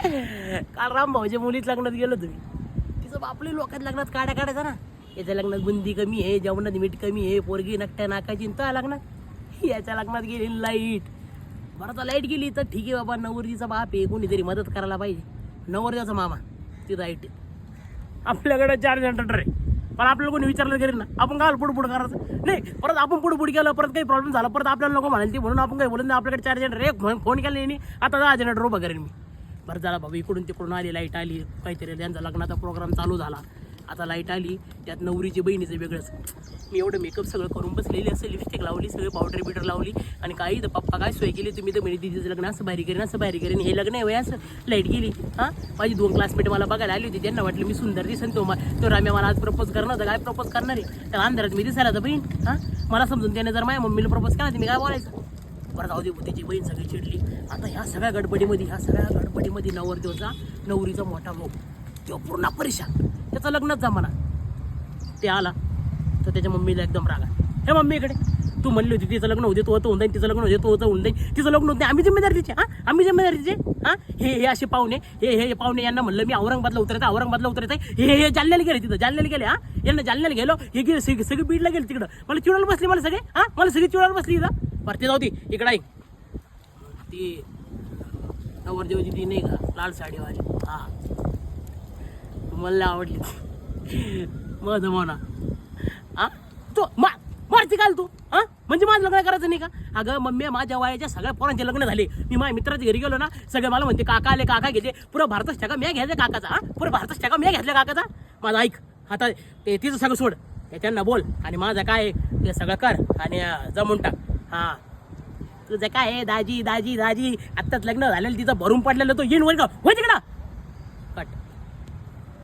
काल राम भाऊच्या मुलीत लग्नात गेलो तुम्ही, तिचं बापले लोकात लग्नात काड्या काढायचा ना, याच्या लग्नात बुंदी कमी आहे, जेवणात मीठ कमी आहे, पोरगी नकट्या नाकाची तर लग्नात, याच्या लग्नात गेली लाईट. बरं आता लाईट गेली तर ठीक आहे बाबा, नवरजीचा बाप आहे, कोणीतरी मदत करायला पाहिजे. नवरदेवाचा मामा ती लाईट, आपल्याकडे 4 जनरेटर आहे, पण आपल्याला कोणी विचारलं करेल ना, आपण काय पुढे करायचं नाही. परत आपण पुढे गेलं, परत काही प्रॉब्लेम झाला, परत आपल्याला नको म्हणाल ती, म्हणून आपण काही बोलत नाही. आपल्याकडे 4 जनरेटर, एक फोन केला नाही, आता 10 जनरेटर उभं करेन मी. बरं झाला बाबा, इकडून तिकडून आली लाईट, आली काहीतरी त्यांचा लग्नाचा प्रोग्राम चालू झाला. आता लाईट आली, त्यात नवरीची बहिणीचं वेगळंच. मी एवढं मेकअप सगळं करून बसलेली, असं लिपस्टिक लावली, सगळे पावडर बिटर लावली, आणि काही तर पप्पा काय सोय केली, तुम्ही तर म्हणे दिदीचं लग्न असं बाहेर करेन, असं बाहेर करेन, हे लग्न आहे वय असं. लाईट गेली. हां, माझी 2 क्लासमेट मला बघायला आली होती, त्यांना वाटलं मी सुंदर दिसन, तो राम्या मला आज प्रपोज करणार, तर काय प्रपोज करणार आहे, तर अंधारात मी दिसायला तर बहीण. हां, मला समजून त्याने जर माझ्या मम्मीला प्रपोज केला तर मी काय बोलायचं. बरं जाऊ दे, त्याची बहीण सगळी चिडली. आता ह्या सगळ्या गडबडीमध्ये नवरदेवचा नवरीचा मोठा भाऊ तो पूर्ण परेशान, त्याचं लग्नच जमाना. ते आला तर त्याच्या मम्मीला एकदम रागा, हे मम्मी इकडे, तू म्हणली होती तिचं लग्न होते, तो होऊन जाईल, तिचं लग्न होते, तो होऊन जाईल, तिचं लग्न होते, आम्ही जिम्मेदार तिचे. हां, आम्ही जिम्मेदार तिचे. हां, हे असे पाहुणे, हे पाहुणे, यांना म्हणलं मी औरंगाबादला उतरायचं हे जालन्याला गेले, तिथं जालन्याला गेले. हां, यांना जालन्याला गेलो, हे गेले सगळी बीडला गेले तिकडं, मला चिडायला बसली, मला सगळी चिडायला बसली इथं. बरं ते जाऊ दे, इकडं ऐक, ती नवरदेवाची ती नाही का लाल साडीवाली, हां मला आवडली माझं म्हणा. हां, तो मारती काल तू, हां म्हणजे माझं लग्न करायचं नाही का. अगं मम्मी, माझ्या वयाच्या सगळ्या पोरांचे लग्न झाले, मी माझ्या मित्राच्या घरी गेलो ना, सगळे मला म्हणते काका आले, काका घेतले, पुरं भारतच ठेका मी घ्यायचं काकाचा. हां, पुरं भारतच ठेका मी घेतल्या काकाचा. माझं ऐक, आता ते तिचं सगळं सोड, त्याच्यांना बोल, आणि माझं काय ते सगळं कर आणि जमून टाक. हां, तुझं काय आहे दाजी आत्ताच लग्न झालेलं, तिचं भरून पडलेलं, तो येईन वर का होय तिकडं कट.